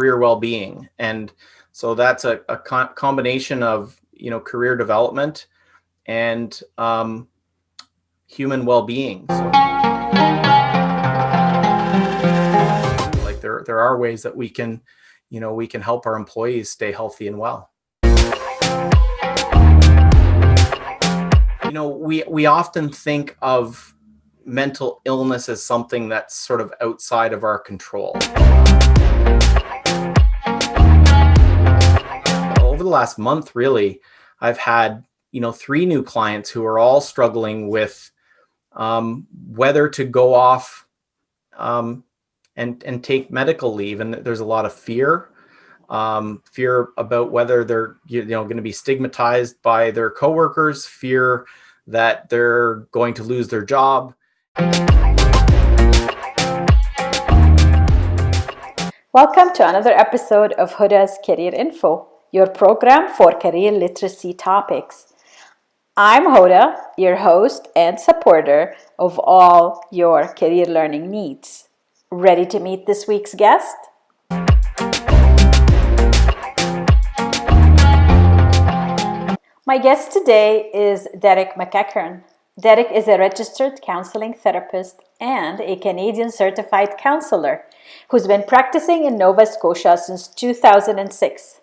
career well-being. And so that's a combination of, career development and human well-being. So, like there are ways that we can help our employees stay healthy and well. We often think of mental illness as something that's sort of outside of our control. Over the last month, really, I've had, 3 new clients who are all struggling with whether to go off and take medical leave. And there's a lot of fear about whether they're, going to be stigmatized by their coworkers, fear that they're going to lose their job. Welcome to another episode of Hoda's Career Info, your program for career literacy topics. I'm Hoda, your host and supporter of all your career learning needs. Ready to meet this week's guest? My guest today is Derrick McEachern. Derrick is a registered counseling therapist and a Canadian Certified Counsellor who's been practicing in Nova Scotia since 2006.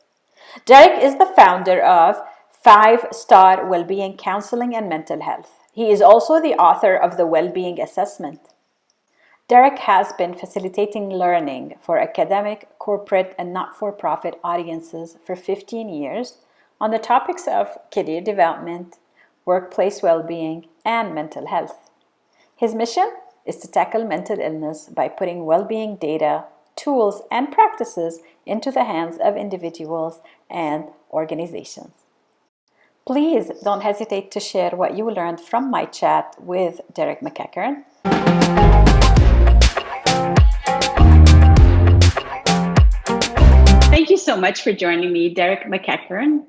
Derrick is the founder of 5-Star Wellbeing Counseling and Mental Health. He is also the author of the Wellbeing Assessment. Derrick has been facilitating learning for academic, corporate, and not-for-profit audiences for 15 years on the topics of career development, workplace well-being, and mental health. His mission is to tackle mental illness by putting well-being data, tools, and practices into the hands of individuals and organizations. Please don't hesitate to share what you learned from my chat with Derrick McEachern. Thank you so much for joining me, Derrick McEachern.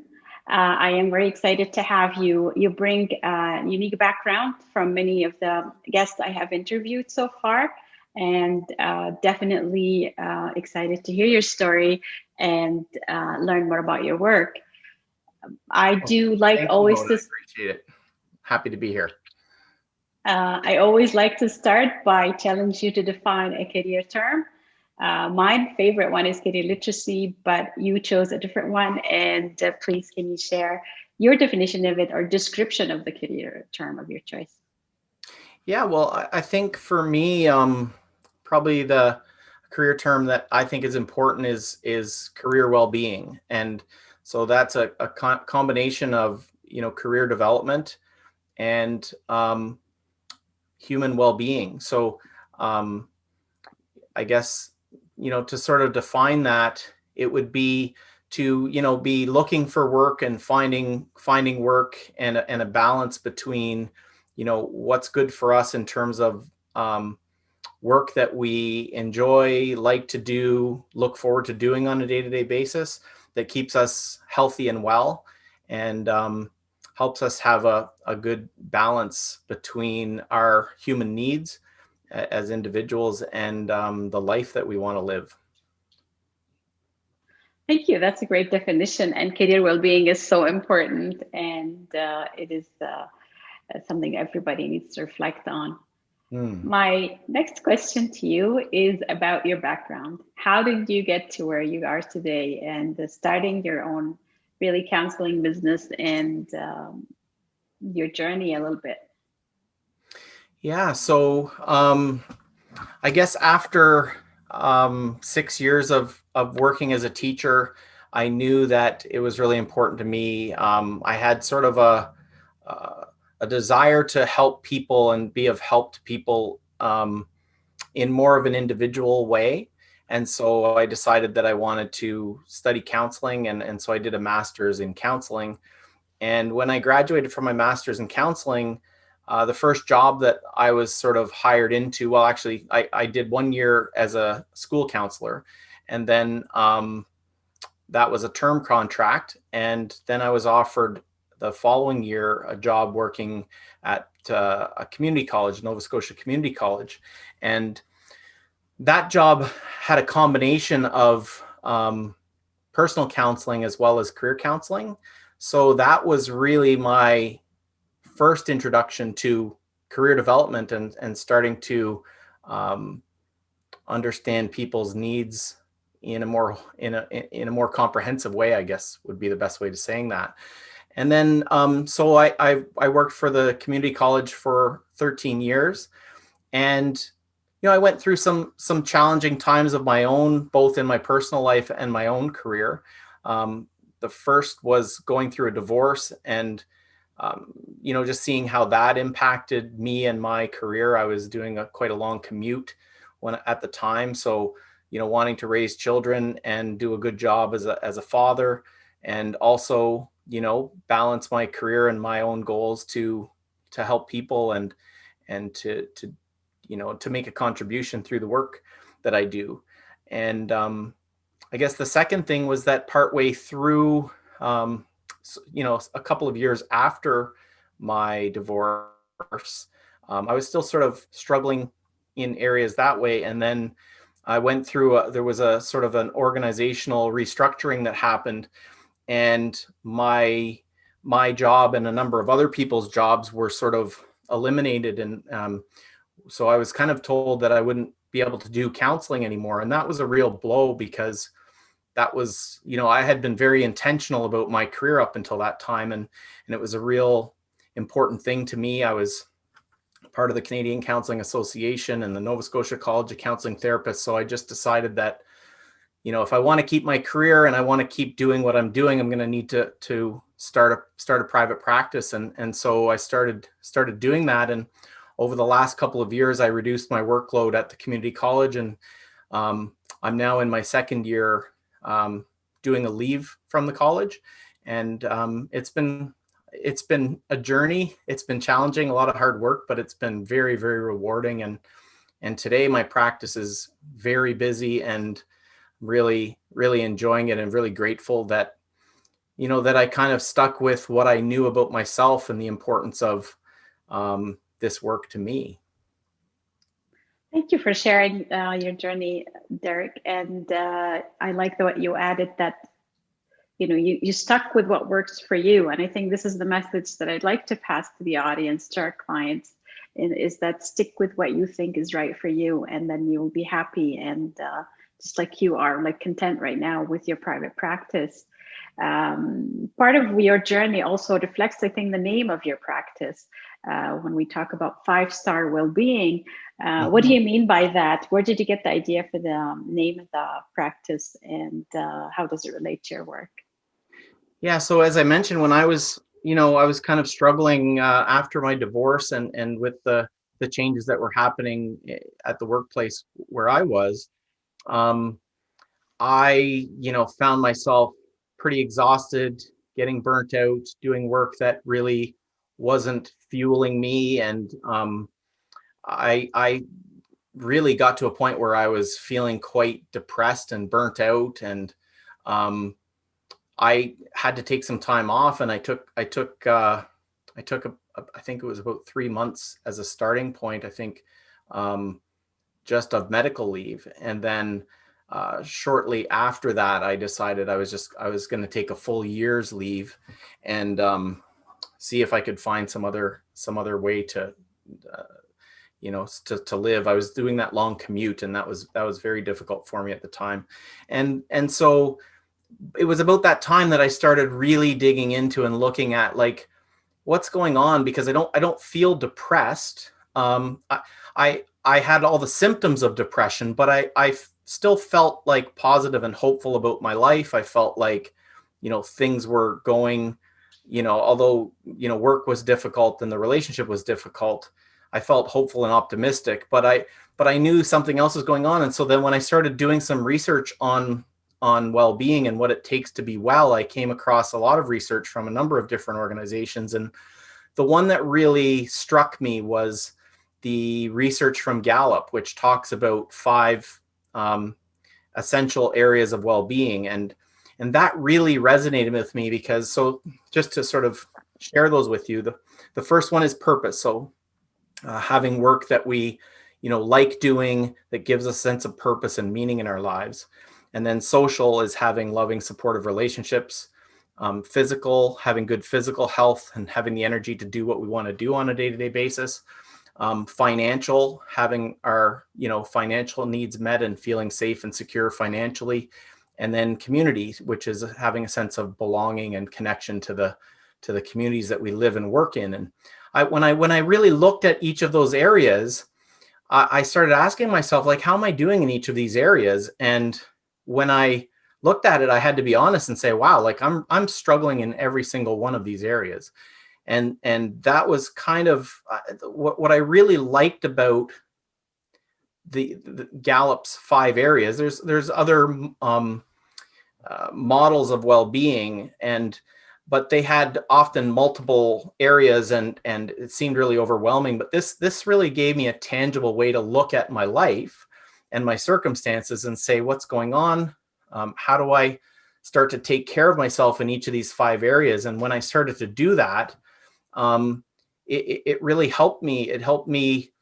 I am very excited to have you. You bring a unique background from many of the guests I have interviewed so far, and definitely excited to hear your story and learn more about your work. I do like always to appreciate it. Happy to be here. I always like to start by challenging you to define a career term. My favorite one is career literacy, but you chose a different one. And please, can you share your definition of it or description of the career term of your choice? Yeah, well, I think for me, probably the career term that I think is important is career well-being. And so that's a combination of, career development and human well-being. So I guess, to sort of define that, it would be to, be looking for work and finding work and a balance between, what's good for us in terms of work that we enjoy, like to do, look forward to doing on a day-to-day basis that keeps us healthy and well and helps us have a good balance between our human needs as individuals and the life that we want to live. Thank you. That's a great definition. And career well-being is so important, and it is something everybody needs to reflect on. My next question to you is about your background. How did you get to where you are today and starting your own really counseling business and your journey a little bit? Yeah, so I guess after 6 years of working as a teacher, I knew that it was really important to me. I had sort of a desire to help people and be of help to people in more of an individual way. And so I decided that I wanted to study counseling. And so I did a master's in counseling. And when I graduated from my master's in counseling, the first job that I was sort of hired into, well, actually, I did 1 year as a school counselor. And then that was a term contract. And then I was offered the following year a job working at a community college, Nova Scotia Community College. And that job had a combination of personal counseling as well as career counseling. So that was really my first introduction to career development and starting to understand people's needs in a more comprehensive way, I guess would be the best way to saying that. And then so I worked for the community college for 13 years, and I went through some challenging times of my own, both in my personal life and my own career. The first was going through a divorce, and just seeing how that impacted me and my career. I was doing quite a long commute at the time, so wanting to raise children and do a good job as a father, and also balance my career and my own goals to help people and to make a contribution through the work that I do. And I guess the second thing was that partway through, a couple of years after my divorce, I was still sort of struggling in areas that way. And then I went through, there was a sort of an organizational restructuring that happened, and my job and a number of other people's jobs were sort of eliminated. And so I was kind of told that I wouldn't be able to do counseling anymore. And that was a real blow, because that was, I had been very intentional about my career up until that time. And it was a real important thing to me. I was part of the Canadian Counselling Association and the Nova Scotia College of Counselling Therapists. So I just decided that, if I want to keep my career and I want to keep doing what I'm doing, I'm going to need to start a private practice. And so I started doing that. And over the last couple of years, I reduced my workload at the community college, and I'm now in my second year doing a leave from the college. And it's been a journey. It's been challenging, a lot of hard work, but it's been very, very rewarding. And today my practice is very busy, and really, really enjoying it, and really grateful that, that I kind of stuck with what I knew about myself and the importance of this work to me. Thank you for sharing your journey, Derrick. And I like the way you added that, you stuck with what works for you. And I think this is the message that I'd like to pass to the audience, to our clients, is that stick with what you think is right for you, and then you'll be happy. And just like you are, like, content right now with your private practice. Part of your journey also reflects, I think, the name of your practice. When we talk about 5-star well-being, what do you mean by that? Where did you get the idea for the name of the practice, and how does it relate to your work? Yeah, so as I mentioned, when I was kind of struggling after my divorce, and with the changes that were happening at the workplace where I was, I found myself pretty exhausted, getting burnt out, doing work that really wasn't fueling me. And I really got to a point where I was feeling quite depressed and burnt out. And I had to take some time off, and I took I think it was about 3 months as a starting point, I think, just of medical leave. And then shortly after that, I decided I was going to take a full year's leave, and see if I could find some other way to to live. I was doing that long commute, and that was very difficult for me at the time. And so it was about that time that I started really digging into and looking at, like, what's going on, because I don't feel depressed. I had all the symptoms of depression, but I still felt like positive and hopeful about my life. I felt like, things were going, although, work was difficult and the relationship was difficult, I felt hopeful and optimistic, but I knew something else was going on. And so then when I started doing some research on well-being and what it takes to be well, I came across a lot of research from a number of different organizations. And the one that really struck me was the research from Gallup, which talks about 5 essential areas of well-being. And that really resonated with me, because, so just to sort of share those with you, the first one is purpose. So having work that we, like doing, that gives a sense of purpose and meaning in our lives. And then social is having loving, supportive relationships. Physical, having good physical health and having the energy to do what we want to do on a day-to-day basis. Financial, having our financial needs met and feeling safe and secure financially. And then community, which is having a sense of belonging and connection to the communities that we live and work in. And when I really looked at each of those areas, I started asking myself, like, how am I doing in each of these areas? And when I looked at it, I had to be honest and say, wow, like I'm struggling in every single one of these areas. And that was kind of what I really liked about the Gallup's 5 areas. There's other models of well-being, but they had often multiple areas, and it seemed really overwhelming. But this really gave me a tangible way to look at my life and my circumstances and say, what's going on? How do I start to take care of myself in each of these 5 areas? And when I started to do that, it really helped me. It helped me,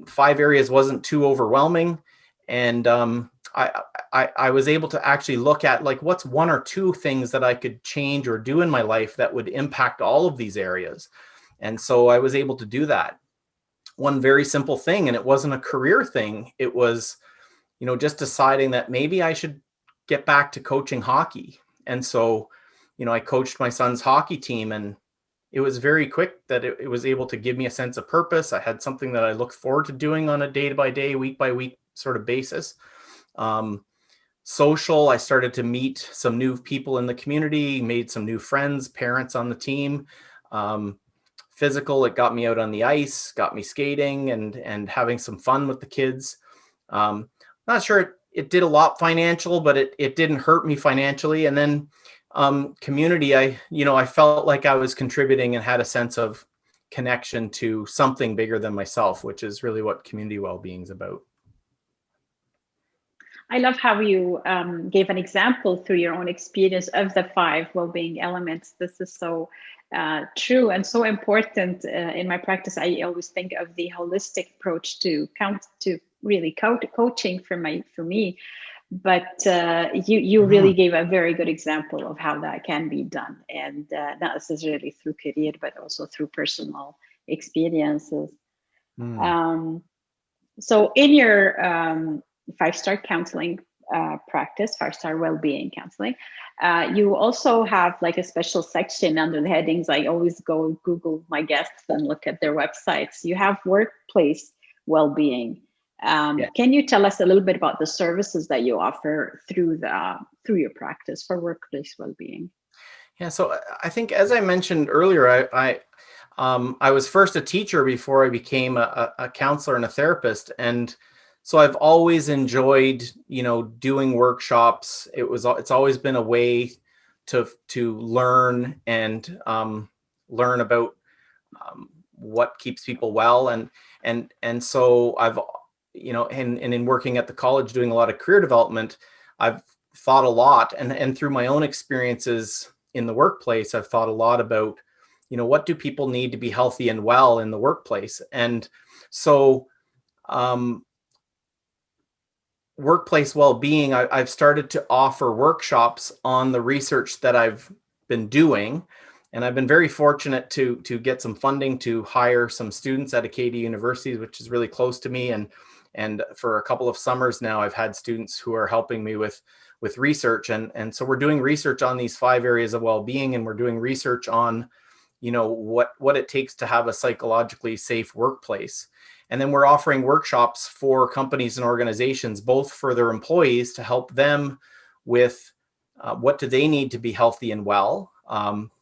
5 areas wasn't too overwhelming. And I was able to actually look at, like, what's 1 or 2 things that I could change or do in my life that would impact all of these areas. And so I was able to do that. One very simple thing, and it wasn't a career thing. It was, just deciding that maybe I should get back to coaching hockey. And so, I coached my son's hockey team, and it was very quick that it was able to give me a sense of purpose. I had something that I looked forward to doing on a day-by-day, week-by-week sort of basis. Social, I started to meet some new people in the community, made some new friends, parents on the team. Physical, it got me out on the ice, got me skating and having some fun with the kids. Not sure it did a lot financial, but it didn't hurt me financially. And then community, I felt like I was contributing and had a sense of connection to something bigger than myself, which is really what community well-being is about. I love how you gave an example through your own experience of the 5 well-being elements. This is so true and so important. In my practice, I always think of the holistic approach to coaching for me. But you really gave a very good example of how that can be done, and not necessarily through career, but also through personal experiences. So in your 5-star counseling practice, 5-star well-being counseling, you also have like a special section under the headings. I always go Google my guests and look at their websites. You have workplace well-being. Can you tell us a little bit about the services that you offer through your practice for workplace well-being? Yeah, so I think, as I mentioned earlier, I was first a teacher before I became a counselor and a therapist, and so I've always enjoyed, doing workshops. It's always been a way to learn and learn about what keeps people well, and so I've and in working at the college doing a lot of career development, I've thought a lot, and through my own experiences in the workplace, I've thought a lot about, what do people need to be healthy and well in the workplace. And so workplace well-being, I've started to offer workshops on the research that I've been doing. And I've been very fortunate to get some funding to hire some students at Acadia University, which is really close to me. And for a couple of summers now, I've had students who are helping me with research. And so we're doing research on these 5 areas of well-being, and we're doing research on, what it takes to have a psychologically safe workplace. And then we're offering workshops for companies and organizations, both for their employees to help them with what do they need to be healthy and well,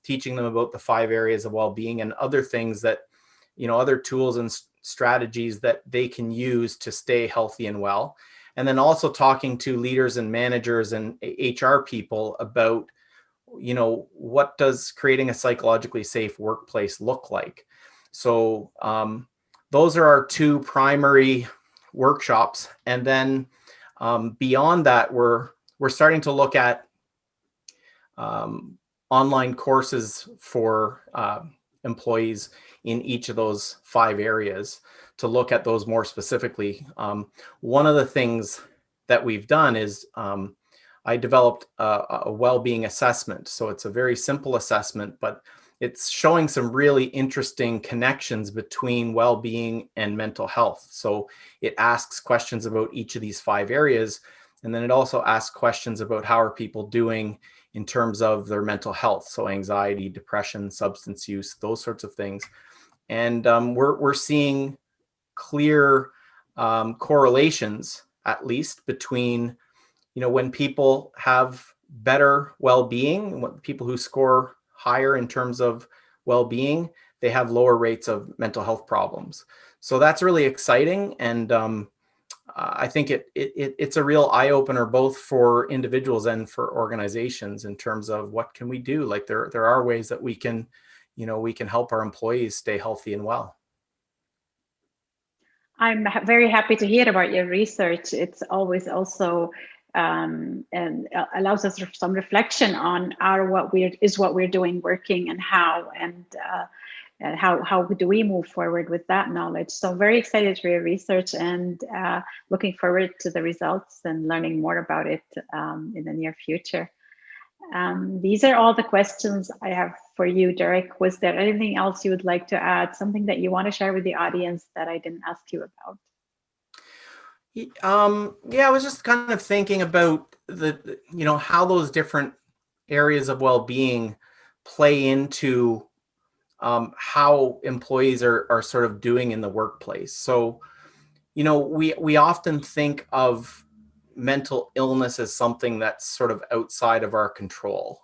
teaching them about the 5 areas of well-being and other things that, other tools and strategies that they can use to stay healthy and well. And then also talking to leaders and managers and HR people about, what does creating a psychologically safe workplace look like? So those are our 2 primary workshops. And then beyond that, we're starting to look at online courses for employees in each of those 5 areas to look at those more specifically. One of the things that we've done is I developed a well-being assessment. So it's a very simple assessment, but it's showing some really interesting connections between well-being and mental health. So it asks questions about each of these 5 areas. And then it also asks questions about how are people doing in terms of their mental health. So anxiety, depression, substance use, those sorts of things. And we're seeing clear correlations, at least, between, when people have better well-being, when people who score higher in terms of well-being, they have lower rates of mental health problems. So that's really exciting. And I think it's a real eye-opener both for individuals and for organizations in terms of what can we do. Like there are ways that we can help our employees stay healthy and well. I'm very happy to hear about your research. It's always also and allows us some reflection on what we're doing working, and how do we move forward with that knowledge. So very excited for your research, and looking forward to the results and learning more about it in the near future. These are all the questions I have for you, Derrick. Was there anything else you would like to add, something that you want to share with the audience that I didn't ask you about? Yeah, I was just kind of thinking about how those different areas of well-being play into how employees are sort of doing in the workplace. So, we often think of mental illness as something that's sort of outside of our control.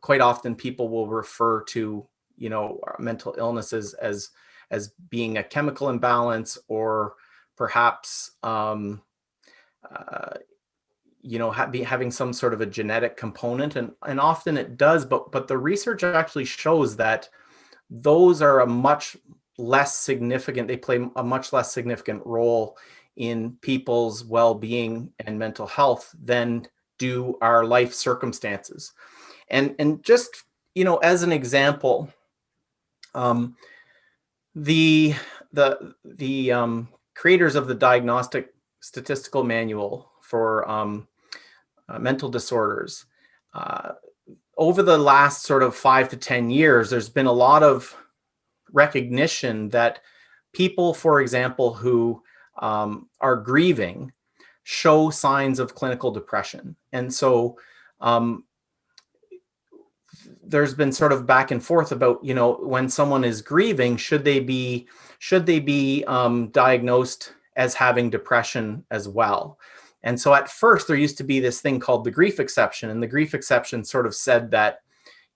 Quite often people will refer to, mental illnesses as being a chemical imbalance, or perhaps, having some sort of a genetic component, and often it does, but the research actually shows that those are they play a much less significant role in people's well-being and mental health than do our life circumstances. And just, as an example, the creators of the Diagnostic Statistical Manual for mental disorders, over the last sort of 5 to 10 years, there's been a lot of recognition that people, for example, who are grieving show signs of clinical depression. And so there's been sort of back and forth about, when someone is grieving, should they be diagnosed as having depression as well? And so at first there used to be this thing called the grief exception, and the grief exception sort of said that,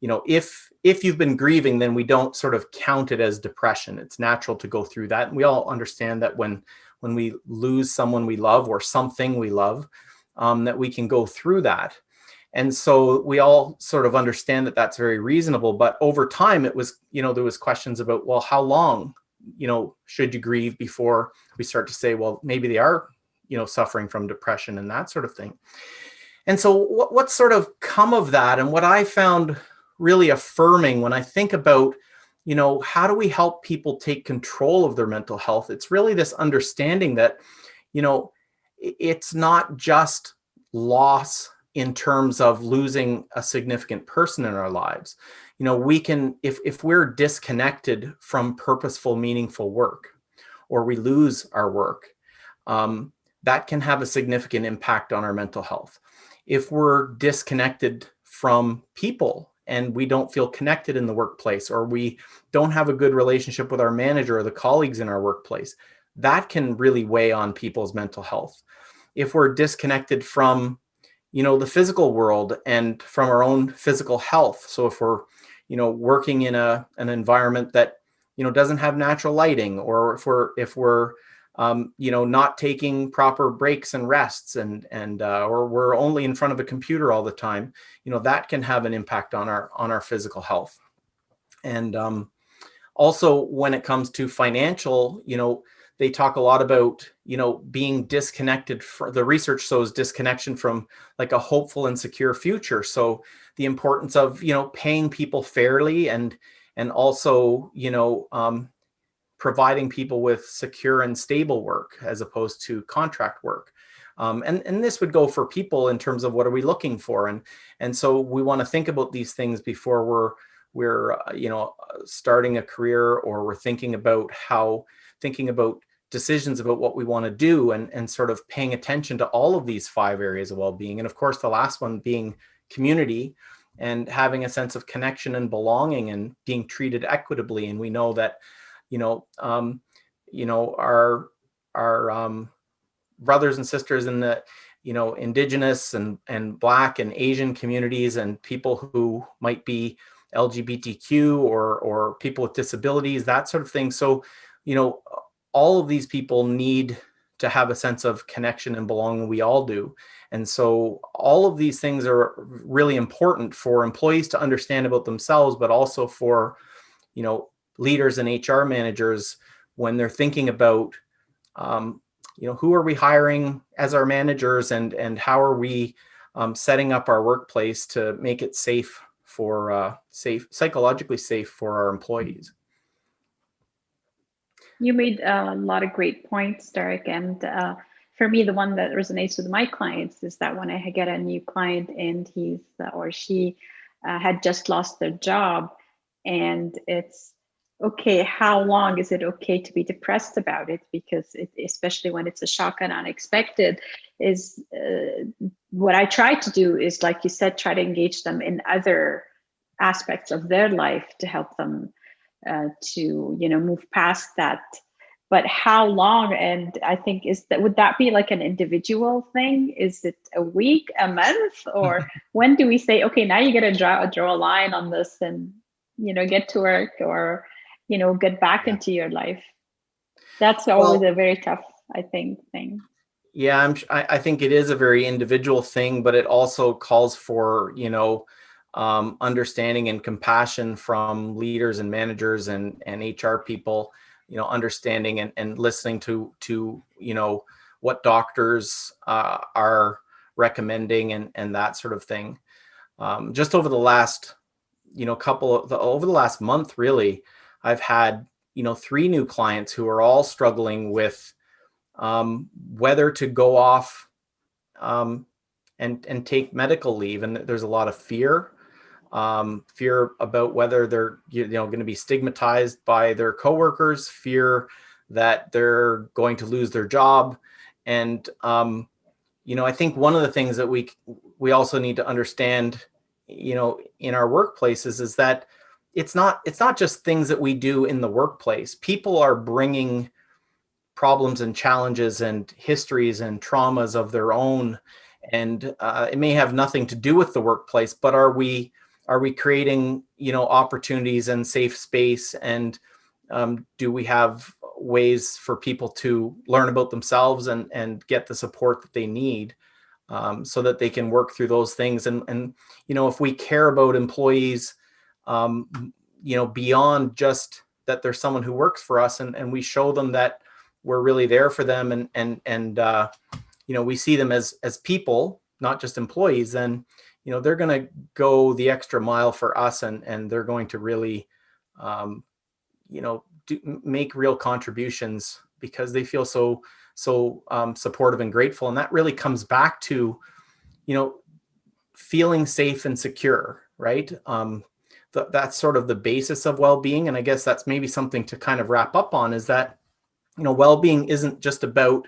if you've been grieving, then we don't sort of count it as depression. It's natural to go through that. And we all understand that when we lose someone we love or something we love, that we can go through that. And so we all sort of understand that that's very reasonable. But over time, it was, there was questions about, well, how long, should you grieve before we start to say, well, maybe they are, suffering from depression and that sort of thing. And so what's sort of come of that, and what I found really affirming when I think about, how do we help people take control of their mental health? It's really this understanding that, it's not just loss in terms of losing a significant person in our lives. We can, if we're disconnected from purposeful, meaningful work, or we lose our work, that can have a significant impact on our mental health. If we're disconnected from people and we don't feel connected in the workplace, or we don't have a good relationship with our manager or the colleagues in our workplace, that can really weigh on people's mental health. If we're disconnected from, the physical world and from our own physical health. So if we're, working in an environment that, doesn't have natural lighting, or if we're not taking proper breaks and rests, or we're only in front of a computer all the time, that can have an impact on our physical health. And also when it comes to financial, they talk a lot about, being disconnected. The research shows disconnection from like a hopeful and secure future. So the importance of, paying people fairly, and also, providing people with secure and stable work as opposed to contract work. And this would go for people in terms of what are we looking for, and so we want to think about these things before we're starting a career, or we're thinking about decisions about what we want to do, and sort of paying attention to all of these 5 areas of well-being. And of course, the last one being community, and having a sense of connection and belonging and being treated equitably. And we know that, our brothers and sisters in the, Indigenous and Black and Asian communities, and people who might be LGBTQ or people with disabilities, that sort of thing. So, all of these people need to have a sense of connection and belonging. We all do. And so all of these things are really important for employees to understand about themselves, but also for, leaders and HR managers when they're thinking about, who are we hiring as our managers, and how are we setting up our workplace to make it psychologically safe for our employees. You made a lot of great points, Derrick. And for me, the one that resonates with my clients is that when I get a new client and he's or she had just lost their job, and it's okay, how long is it okay to be depressed about it? Because especially when it's a shock and unexpected, is what I try to do is, like you said, try to engage them in other aspects of their life to help them to move past that. But how long? And I think would that be like an individual thing? Is it a week, a month, or when do we say, okay, now you got to draw a line on this and get to work, or get back into your life? That's always a very tough, I think, thing. Yeah, I think it is a very individual thing, but it also calls for understanding and compassion from leaders and managers and HR people, understanding and listening to what doctors are recommending and that sort of thing. Just over the last over the last month, really, I've had 3 new clients who are all struggling with whether to go off and take medical leave, and there's a lot of fear about whether they're going to be stigmatized by their coworkers, fear that they're going to lose their job. And I think one of the things that we also need to understand in our workplaces is that it's not just things that we do in the workplace. People are bringing problems and challenges and histories and traumas of their own, and it may have nothing to do with the workplace, but are we creating opportunities and safe space, and do we have ways for people to learn about themselves and get the support that they need, so that they can work through those things? And if we care about employees beyond just that there's someone who works for us, and we show them that we're really there for them, and we see them as people, not just employees, then they're going to go the extra mile for us, and they're going to really make real contributions because they feel so supportive and grateful. And that really comes back to feeling safe and secure, right? That's sort of the basis of well-being. And I guess that's maybe something to kind of wrap up on, is that well-being isn't just about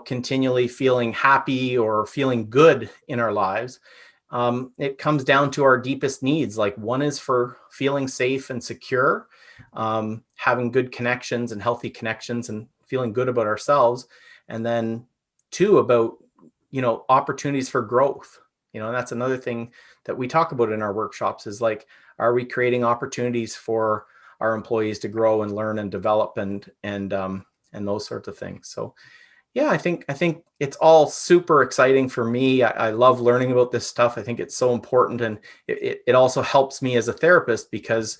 continually feeling happy or feeling good in our lives. It comes down to our deepest needs. Like, one is for feeling safe and secure, having good connections and healthy connections, and feeling good about ourselves. And then 2, about opportunities for growth. And that's another thing that we talk about in our workshops, is like, are we creating opportunities for our employees to grow and learn and develop and those sorts of things. So yeah, I think it's all super exciting for me. I love learning about this stuff. I think it's so important, and it also helps me as a therapist, because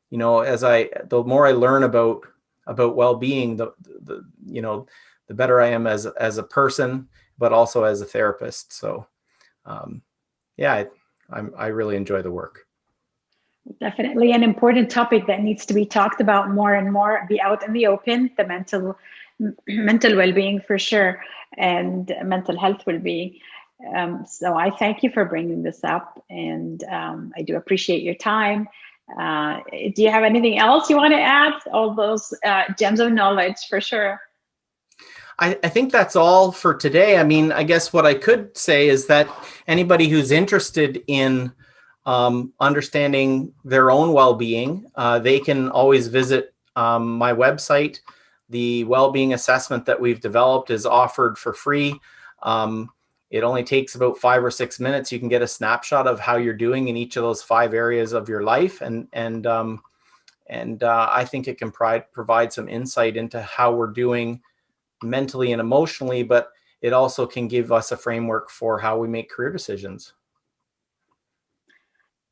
the more I learn about well-being, the better I am as a person, but also as a therapist. So yeah, I really enjoy the work. Definitely an important topic that needs to be talked about more and more, be out in the open, the mental well-being for sure, and mental health well-being. So I thank you for bringing this up, and I do appreciate your time. Do you have anything else you want to add? All those gems of knowledge for sure. I think that's all for today. I mean, I guess what I could say is that anybody who's interested in understanding their own well-being, they can always visit my website. The Wellbeing Assessment that we've developed is offered for free. It only takes about 5 or 6 minutes. You can get a snapshot of how you're doing in each of those 5 areas of your life, and I think it can provide some insight into how we're doing mentally and emotionally, but it also can give us a framework for how we make career decisions.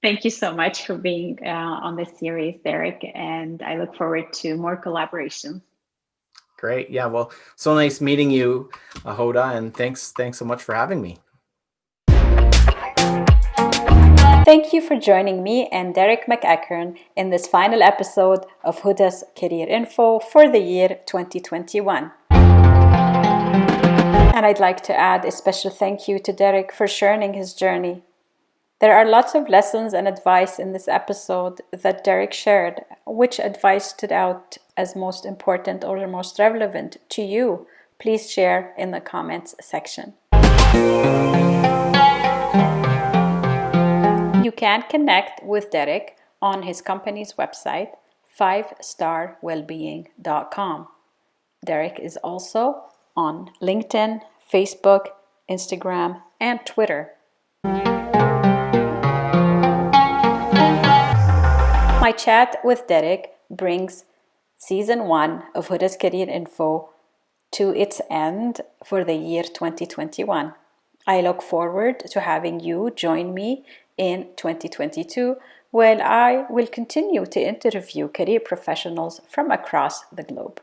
Thank you so much for being on this series, Derrick, and I look forward to more collaborations. Great. Yeah, well, so nice meeting you, Hoda, and thanks so much for having me. Thank you for joining me and Derrick McEachern in this final episode of Hoda's Career Info for the year 2021. And I'd like to add a special thank you to Derrick for sharing his journey. There are lots of lessons and advice in this episode that Derrick shared. Which advice stood out as most important or most relevant to you? Please share in the comments section. You can connect with Derrick on his company's website, 5starwellbeing.com. Derrick is also on LinkedIn, Facebook, Instagram, and Twitter. My chat with Derrick brings Season 1 of Hoda's Career Info to its end for the year 2021. I look forward to having you join me in 2022, where I will continue to interview career professionals from across the globe.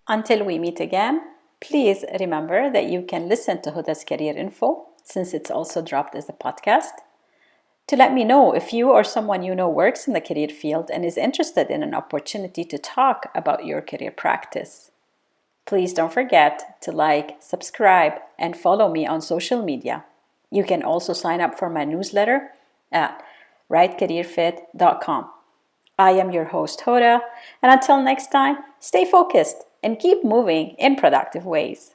Until we meet again, please remember that you can listen to Hoda's Career Info, since it's also dropped as a podcast, to let me know if you or someone you know works in the career field and is interested in an opportunity to talk about your career practice. Please don't forget to like, subscribe, and follow me on social media. You can also sign up for my newsletter at rightcareerfit.com. I am your host, Hoda, and until next time, stay focused and keep moving in productive ways.